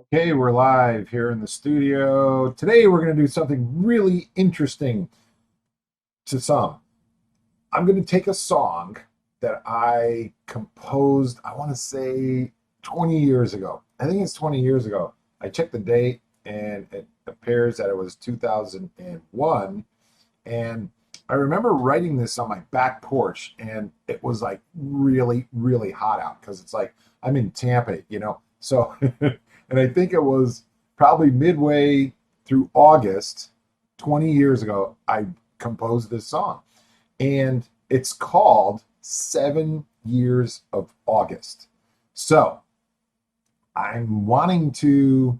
Okay, we're live here in the studio. Today we're going to do something really interesting to some. I'm going to take a song that I composed, I want to say 20 years ago. I think it's 20 years ago. I checked the date and it appears that it was 2001. And I remember writing this on my back porch, and it was like really, really hot out because it's like I'm in Tampa. So, and I think it was probably midway through August 20 years ago, I composed this song. And it's called 7 Years of August. So I'm wanting to,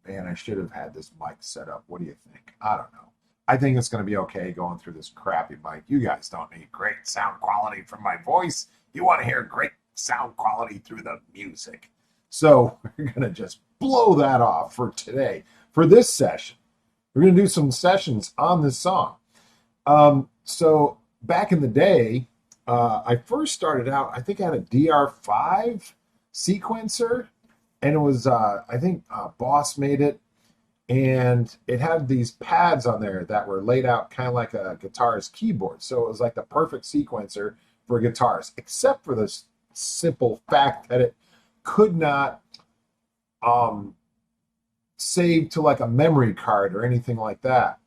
man, I should have had this mic set up. What do you think? I don't know. I think it's going to be okay going through this crappy mic. You guys don't need great sound quality from my voice. You want to hear great sound quality through the music. So we're going to just blow that off for today. For this session, we're going to do some sessions on this song. So back in the day, I first started out, I think I had a DR5 sequencer, and it was, I think Boss made it, and it had these pads on there that were laid out kind of like a guitar's keyboard. So it was like the perfect sequencer for guitars, except for this simple fact that it could not um, save to like a memory card or anything like that.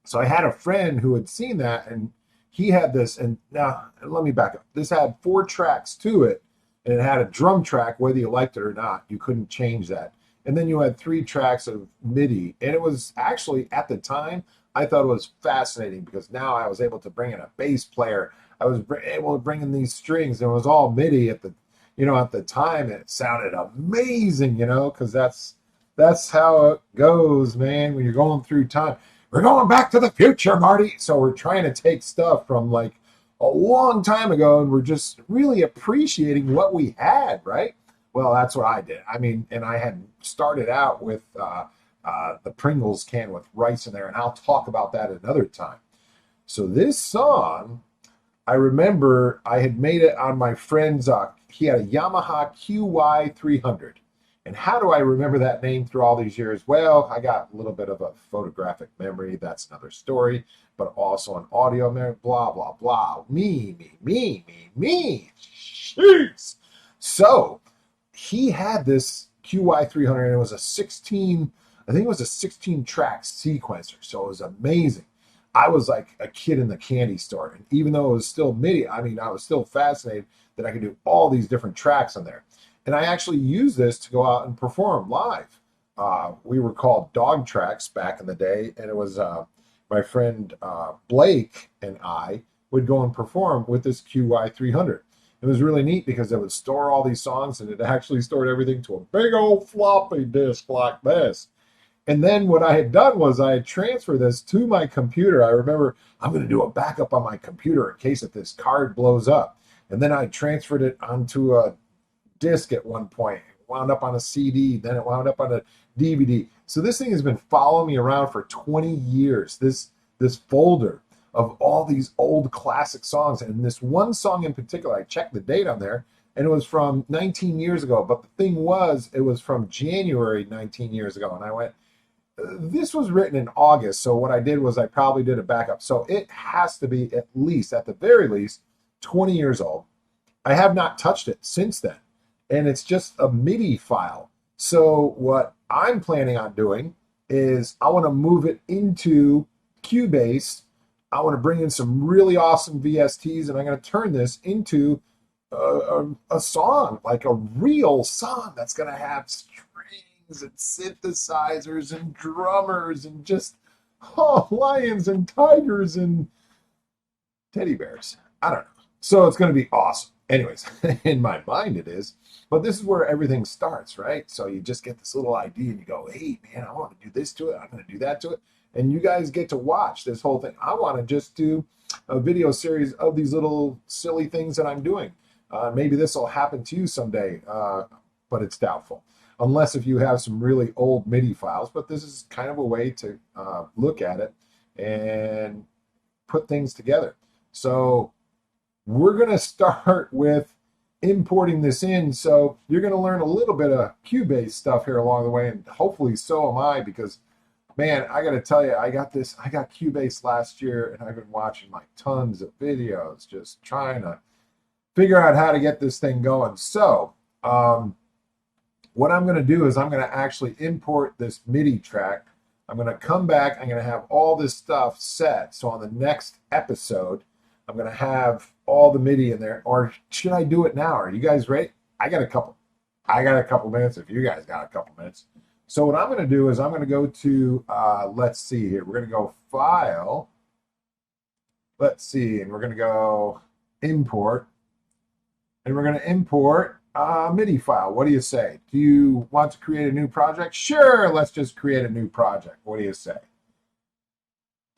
So I had a friend who had seen that, and he had this. And now let me back up. This had 4 tracks to it, and it had a drum track, whether you liked it or not. You couldn't change that. And then you had 3 tracks of MIDI. And it was actually, at the time, I thought it was fascinating because now I was able to bring in a bass player. I was able to bring in these strings, and it was all MIDI at the time. It sounded amazing, because that's how it goes, man, when you're going through time. We're going back to the future, Marty. So we're trying to take stuff from like a long time ago, and we're just really appreciating what we had, right? Well, that's what I did. I mean, and I had started out with the Pringles can with rice in there, and I'll talk about that another time. So this song, I remember I had made it on my friend's, he had a Yamaha QY300. And how do I remember that name through all these years? Well, I got a little bit of a photographic memory. That's another story, but also an audio memory, blah, blah, blah. Me. Jeez. So he had this QY300, and it was a 16, I think it was a 16 track sequencer. So it was amazing. I was like a kid in the candy store. And even though it was still MIDI, I mean, I was still fascinated that I could do all these different tracks on there. And I actually used this to go out and perform live. We were called dog tracks back in the day, and it was my friend Blake and I would go and perform with this QY300. It was really neat because it would store all these songs, and it actually stored everything to a big old floppy disk like this. And then what I had done was I had transferred this to my computer. I remember I'm going to do a backup on my computer in case if this card blows up. And then I transferred it onto a disc at one point. It wound up on a CD, then it wound up on a DVD. So this thing has been following me around for 20 years. This folder of all these old classic songs, and this one song in particular, I checked the date on there, and it was from 19 years ago. But the thing was, it was from January 19 years ago, and I went, this was written in August. So what I did was I probably did a backup. So it has to be at least, at the very least, 20 years old. I have not touched it since then, and it's just a MIDI file. So what I'm planning on doing is I want to move it into Cubase. I want to bring in some really awesome VSTs, and I'm going to turn this into a song, like a real song that's going to have strings and synthesizers and drummers and just lions and tigers and teddy bears. I don't know. So it's going to be awesome. Anyways, in my mind it is. But this is where everything starts, right? So you just get this little idea and you go, hey, man, I want to do this to it. I'm going to do that to it. And you guys get to watch this whole thing. I want to just do a video series of these little silly things that I'm doing. Maybe this will happen to you someday, but it's doubtful. Unless if you have some really old MIDI files. But this is kind of a way to look at it and put things together. So we're going to start with importing this in. So you're going to learn a little bit of Cubase stuff here along the way, and hopefully so am I, because man, I got to tell you, I got Cubase last year, and I've been watching like tons of videos, just trying to figure out how to get this thing going. So what I'm going to do is I'm going to actually import this MIDI track. I'm going to come back. I'm going to have all this stuff set. So on the next episode, I'm going to have all the MIDI in there. Or should I do it now? Are you guys ready? I got a couple minutes if you guys got a couple minutes. So what I'm going to do is I'm going to go to, let's see here. We're going to go File. Let's see. And we're going to go Import. And we're going to import a MIDI file. What do you say? Do you want to create a new project? Sure, let's just create a new project. What do you say?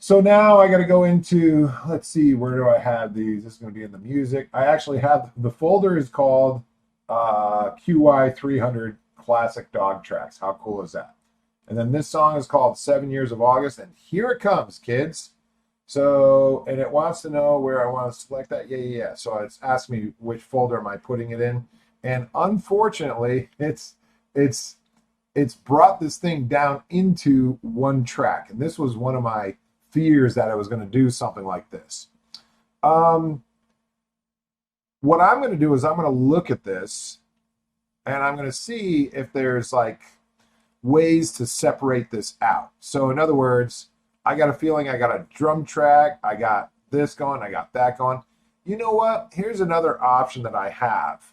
So now I got to go into, let's see, where do I have these? This is going to be in the music. I actually have, the folder is called QY300 Classic Dog Tracks. How cool is that? And then this song is called 7 Years of August. And here it comes, kids. So, and it wants to know where I want to select that. Yeah. So it's asked me which folder am I putting it in. And unfortunately, it's brought this thing down into one track. And this was one of my fears, that I was going to do something like this. What I'm going to do is I'm going to look at this, and I'm going to see if there's like ways to separate this out. So in other words, I got a feeling I got a drum track, I got this going, I got that going. You know what? Here's another option that I have.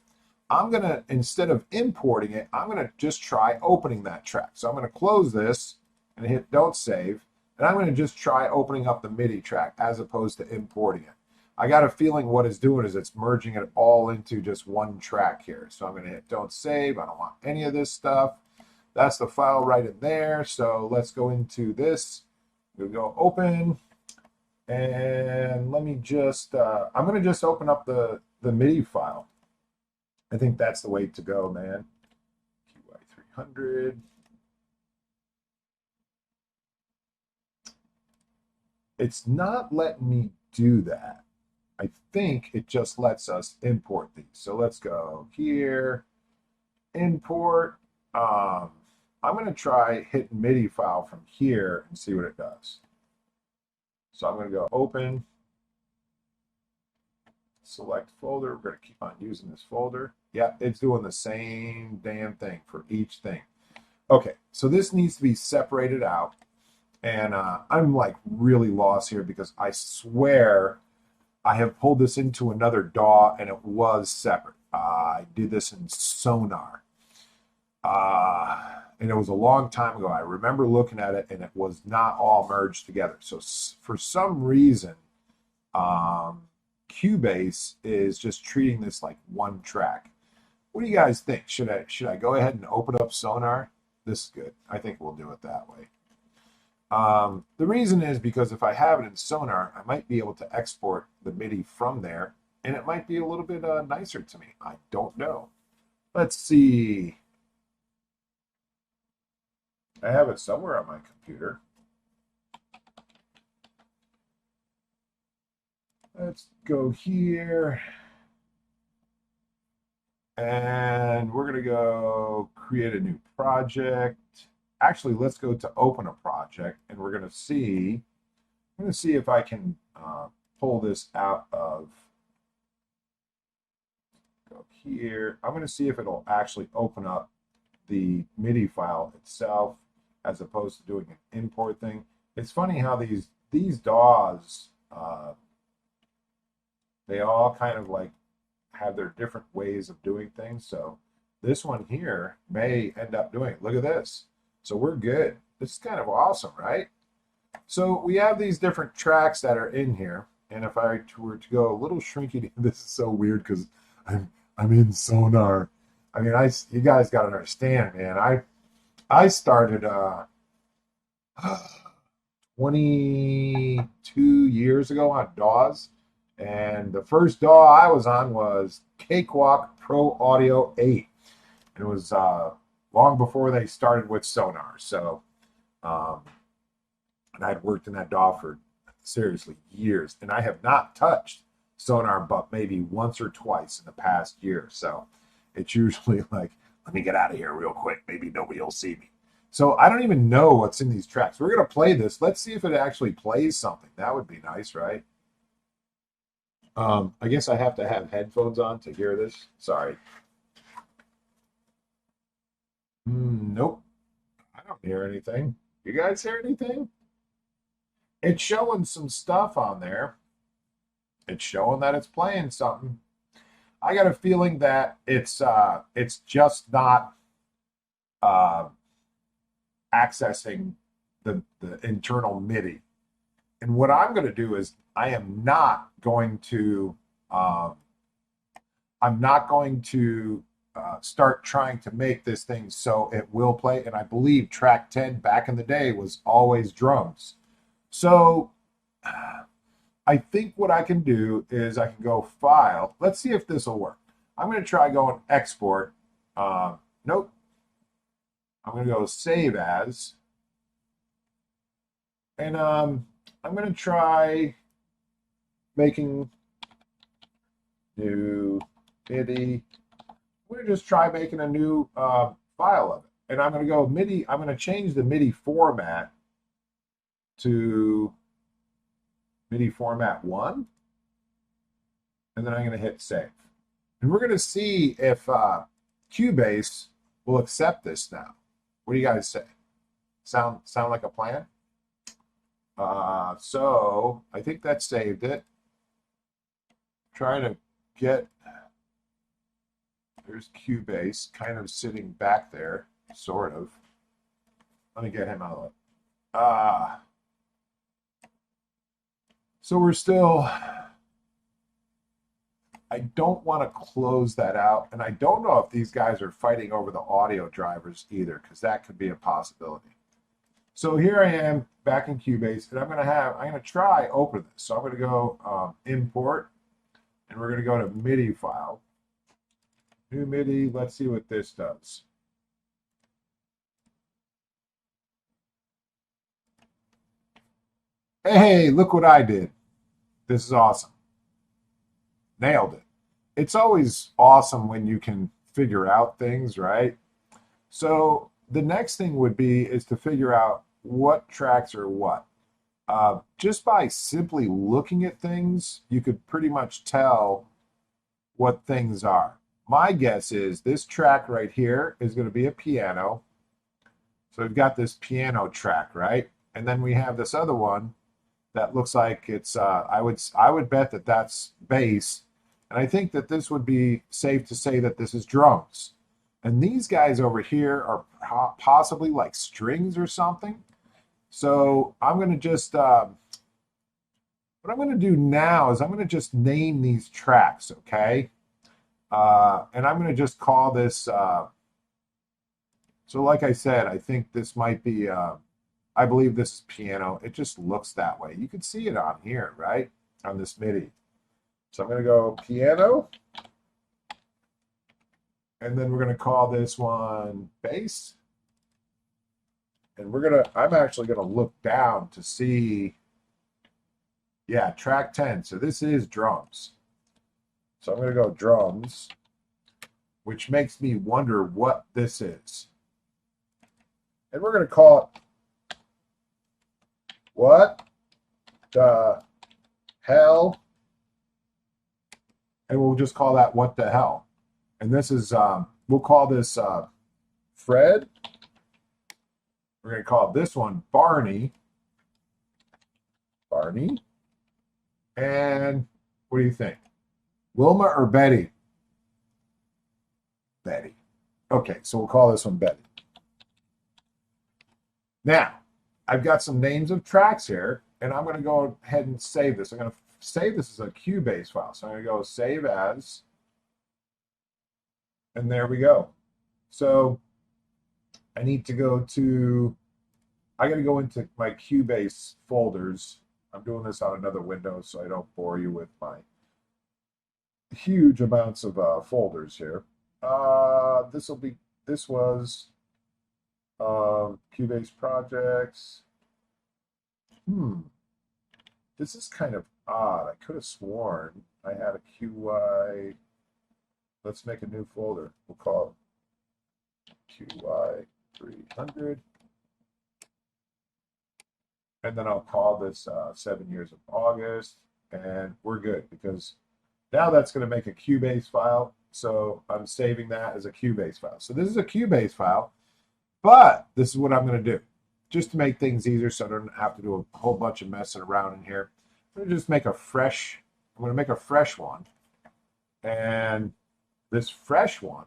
I'm going to, instead of importing it, I'm going to just try opening that track. So I'm going to close this and hit Don't Save. And I'm going to just try opening up the MIDI track as opposed to importing it. I got a feeling what it's doing is it's merging it all into just one track here. So I'm going to hit Don't Save. I don't want any of this stuff. That's the file right in there. So let's go into this. We'll go open. And let me just, I'm going to just open up the MIDI file. I think that's the way to go, man. QY300. It's not letting me do that. I think it just lets us import these. So let's go here, import. I'm going to try hit MIDI file from here and see what it does. So I'm going to go open, select folder. We're going to keep on using this folder. Yeah, it's doing the same damn thing for each thing. Okay, so this needs to be separated out. And I'm like really lost here because I swear I have pulled this into another DAW and it was separate. I did this in Sonar. And it was a long time ago. I remember looking at it and it was not all merged together. So for some reason, Cubase is just treating this like one track. What do you guys think? Should I go ahead and open up Sonar? This is good. I think we'll do it that way. The reason is because if I have it in Sonar, I might be able to export the MIDI from there, and it might be a little bit nicer to me. I don't know. Let's see. I have it somewhere on my computer. Let's go here. And we're going to go create a new project. Actually, let's go to open a project, and we're going to see. I'm going to see if I can pull this out of. Go here. I'm going to see if it'll actually open up the MIDI file itself, as opposed to doing an import thing. It's funny how these DAWs, they all kind of like have their different ways of doing things. So this one here may end up doing it. Look at this. So we're good. This is kind of awesome, right? So we have these different tracks that are in here. And if I were to go a little shrinky, this is so weird because I'm in Sonar. I mean, you guys got to understand, man. I started 22 years ago on DAWs. And the first DAW I was on was Cakewalk Pro Audio 8. And it was long before they started with Sonar. So, and I had worked in that DAW for seriously years. And I have not touched sonar, but maybe once or twice in the past year. So it's usually like, let me get out of here real quick. Maybe nobody will see me. So I don't even know what's in these tracks. We're going to play this. Let's see if it actually plays something. That would be nice, right? I guess I have to have headphones on to hear this. Sorry. Nope. I don't hear anything. You guys hear anything? It's showing some stuff on there. It's showing that it's playing something. I got a feeling that it's just not uh, accessing the internal MIDI. And what I'm going to do is I am not going to um, start trying to make this thing so it will play. And I believe track 10 back in the day was always drums. So I think what I can do is I can go file. Let's see if this will work. I'm going to try going export. Nope. I'm going to go save as. And I'm going to try making new MIDI. I'm going to just try making a new file of it. And I'm going to go MIDI. I'm going to change the MIDI format to MIDI format 1. And then I'm going to hit save. And we're going to see if Cubase will accept this now. What do you guys say? Sound like a plan? So I think that saved it. Trying to get, there's Cubase kind of sitting back there, sort of. Let me get him out of it. So we're still, I don't want to close that out. And I don't know if these guys are fighting over the audio drivers either, because that could be a possibility. So here I am back in Cubase, and I'm going to try open this. So I'm going to go import, and we're going to go to MIDI file. New MIDI, let's see what this does. Hey, look what I did. This is awesome. Nailed it. It's always awesome when you can figure out things, right? So the next thing would be is to figure out what tracks are what. Just by simply looking at things, you could pretty much tell what things are. My guess is this track right here is going to be a piano. So we've got this piano track, right? And then we have this other one that looks like it's, I would bet that that's bass. And I think that this would be safe to say that this is drums. And these guys over here are possibly like strings or something. So I'm going to just, what I'm going to do now is I'm going to just name these tracks, okay? And I'm going to just call this, so like I said, I think this might be, I believe this is piano. It just looks that way. You can see it on here, right? On this MIDI. So I'm going to go piano. And then we're going to call this one bass. And I'm actually going to look down to see, yeah, track 10. So this is drums. So I'm going to go drums, which makes me wonder what this is. And we're going to call it, what the hell? And we'll just call that what the hell. And this is, we'll call this Fred. We're going to call this one Barney. Barney. And what do you think? Wilma or Betty? Betty. Okay, so we'll call this one Betty. Now, I've got some names of tracks here, and I'm going to go ahead and save this. I'm going to save this as a Cubase file. So I'm going to go save as, and there we go. So I need to go to, I got to go into my Cubase folders. I'm doing this on another window so I don't bore you with my huge amounts of folders here. This was Cubase projects. This is kind of odd. I could have sworn I had a QY. Let's make a new folder. We'll call it QY 300. And then I'll call this 7 years of August. And we're good because now that's going to make a Cubase file. So I'm saving that as a Cubase file. So this is a Cubase file, but this is what I'm going to do. Just to make things easier so I don't have to do a whole bunch of messing around in here. I'm going to just make a fresh, I'm going to make a fresh one. And this fresh one,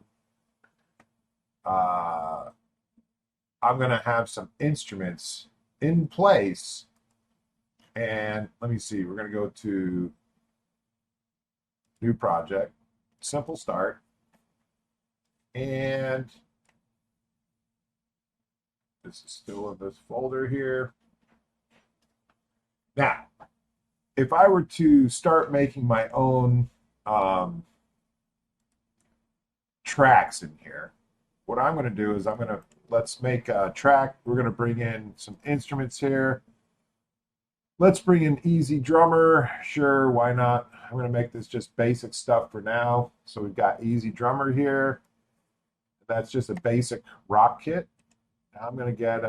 I'm going to have some instruments in place. And let me see, we're going to go to new project, simple start. And this is still in this folder here. Now, if I were to start making my own tracks in here, what I'm going to do is let's make a track. We're going to bring in some instruments here. Let's bring in EZdrummer. Sure, why not? I'm going to make this just basic stuff for now. So we've got EZdrummer here. That's just a basic rock kit. Now I'm going to get,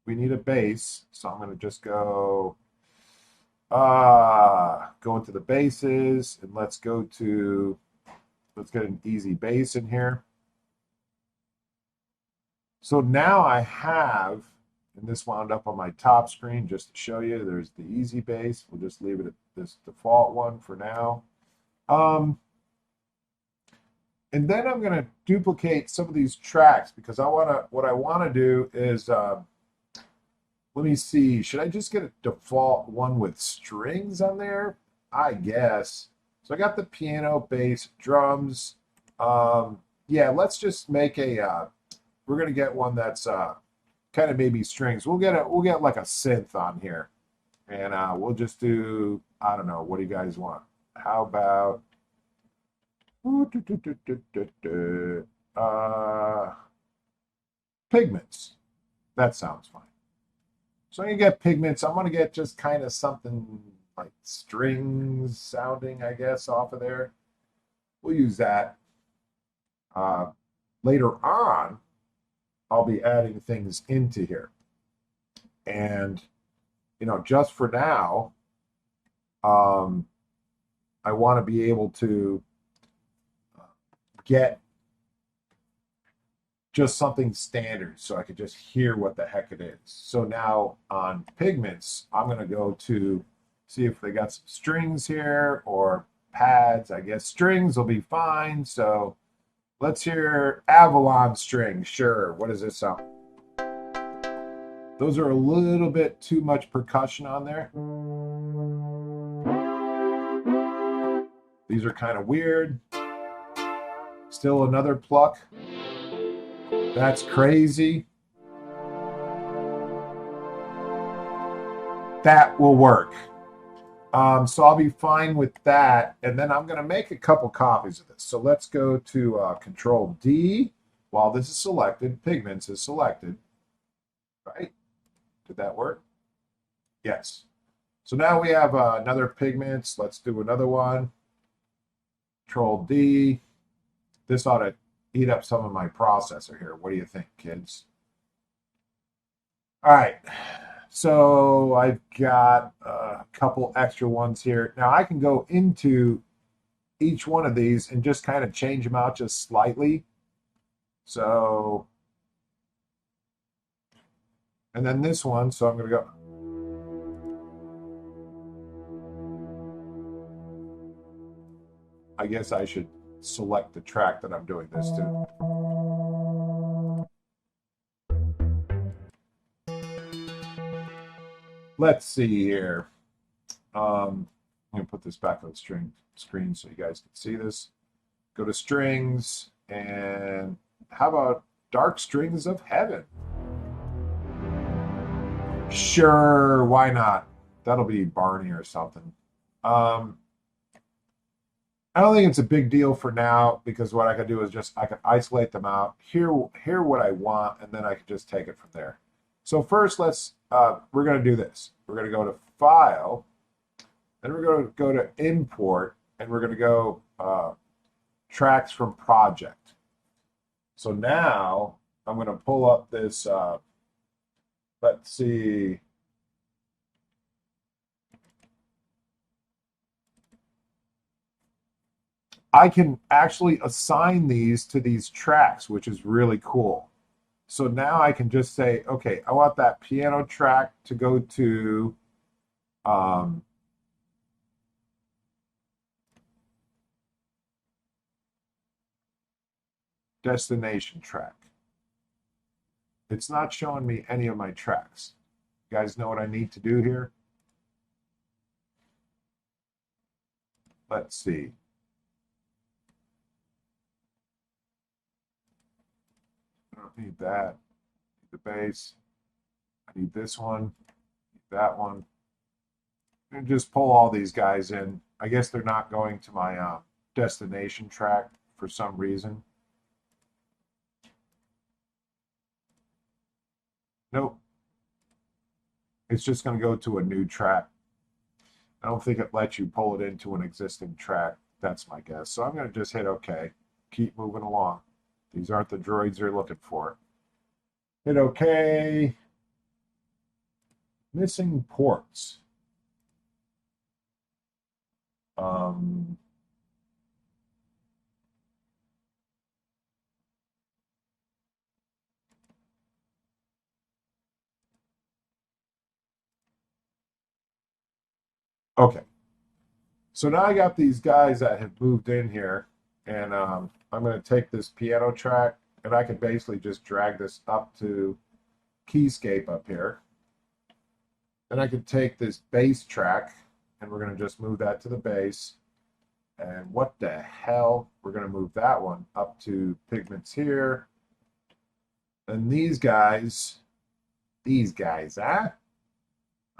we need a bass. So I'm going to just go into the basses, and let's get an EZbass in here. So now I have, and this wound up on my top screen just to show you, there's the EZbass. We'll just leave it at this default one for now. And then I'm going to duplicate some of these tracks because what I want to do is, let me see, should I just get a default one with strings on there? I guess. So I got the piano, bass, drums. Yeah, let's just make we're going to get one that's kind of maybe strings. We'll get like a synth on here. And we'll just do, I don't know, what do you guys want? How about Pigments. That sounds fine. So you get Pigments. I'm going to get just kind of something like strings sounding, I guess, off of there. We'll use that. Later on, I'll be adding things into here. And, just for now, I want to be able to get just something standard so I could just hear what the heck it is. So now on Pigments, I'm going to go to see if they got some strings here or pads. I guess strings will be fine. So let's hear Avalon strings. Sure. What does this sound? Those are a little bit too much percussion on there. These are kind of weird. Still another pluck. That's crazy. That will work. So I'll be fine with that. And then I'm going to make a couple copies of this. So let's go to Control D. While this is selected, Pigments is selected. Right? Did that work? Yes. So now we have another Pigments. Let's do another one. Control D. This ought to eat up some of my processor here. What do you think, kids? All right. So I've got a couple extra ones here. Now I can go into each one of these and just kind of change them out just slightly. So, and then this one, so I'm going to go. I guess I should select the track that I'm doing this to. Let's see here. I'm going to put this back on the screen so you guys can see this. Go to strings, and how about Dark Strings of Heaven? Sure, why not? That'll be Barney or something. I don't think it's a big deal for now because what I can do is I can isolate them out, hear what I want, and then I can just take it from there. So first, we're going to do this. We're going to go to File, Then we're going to go to import, and we're going to go tracks from project. So now I'm going to pull up this, let's see. I can actually assign these to these tracks, which is really cool. So now I can just say, okay, I want that piano track to go to um, destination track. It's not showing me any of my tracks. You guys know what I need to do here? Let's see. I don't need that. Need the bass. I need this one. Need that one. And just pull all these guys in. I guess they're not going to my destination track for some reason. Nope. It's just going to go to a new track. I don't think it lets you pull it into an existing track. That's my guess. So I'm going to just hit OK. Keep moving along. These aren't the droids you're looking for. Hit OK. Missing ports. Okay. So now I got these guys that have moved in here, and I'm going to take this piano track, and I can basically just drag this up to Keyscape up here. Then I can take this bass track, and we're going to just move that to the bass. And what the hell? We're going to move that one up to Pigments here. And these guys, huh?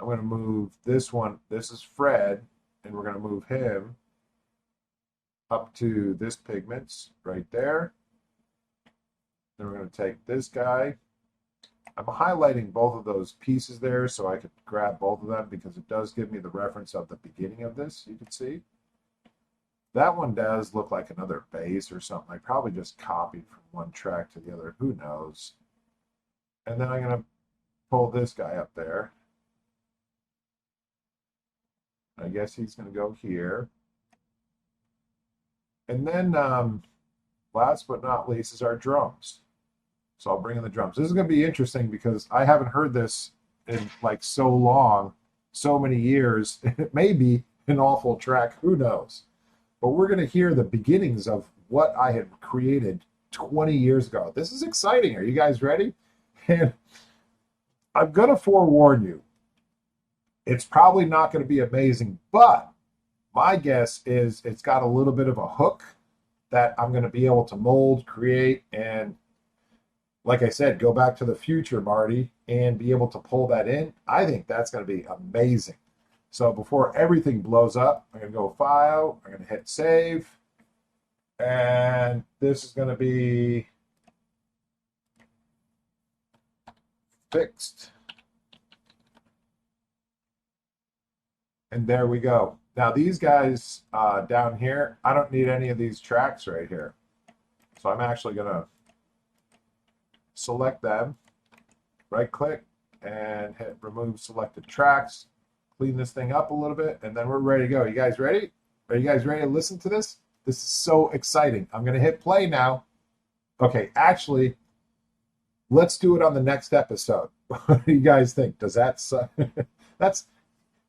I'm going to move this one. This is Fred, and we're going to move him up to this Pigments right there. Then we're going to take this guy. I'm highlighting both of those pieces there so I could grab both of them because it does give me the reference of the beginning of this, you can see. That one does look like another bass or something. I probably just copied from one track to the other. Who knows? And then I'm going to pull this guy up there. I guess he's going to go here. And then last but not least is our drums. So I'll bring in the drums. This is going to be interesting because I haven't heard this in like so long, so many years. It may be an awful track. Who knows? But we're going to hear the beginnings of what I had created 20 years ago. This is exciting. Are you guys ready? And I'm going to forewarn you. It's probably not going to be amazing, but my guess is it's got a little bit of a hook that I'm going to be able to mold, create, and like I said, go back to the future, Marty, and be able to pull that in. I think that's going to be amazing. So before everything blows up, I'm going to go File. I'm going to hit Save. And this is going to be fixed. And there we go. Now these guys down here, I don't need any of these tracks right here. So I'm actually going to select them, right click, and hit Remove Selected Tracks. Clean this thing up a little bit, and then we're ready to go. You guys ready? Are you guys ready to listen to this? This is so exciting. I'm going to hit play now. Okay, actually, let's do it on the next episode. What do you guys think? Does that suck?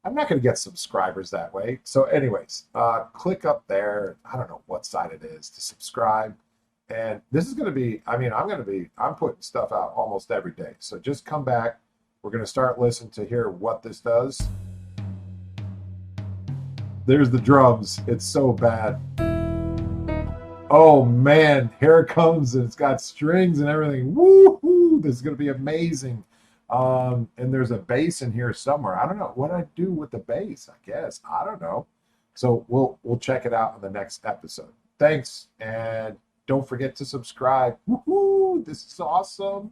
I'm not going to get subscribers that way. So anyways, click up there. I don't know what side it is to subscribe. And this is going to be, I'm putting stuff out almost every day. So just come back. We're going to start listening to hear what this does. There's the drums. It's so bad. Oh man, here it comes, and it's got strings and everything. Woo-hoo! This is going to be amazing. And there's a bass in here somewhere. I don't know what I do with the bass. I guess I don't know. So we'll check it out in the next episode. Thanks, and don't forget to subscribe. Woohoo! This is awesome.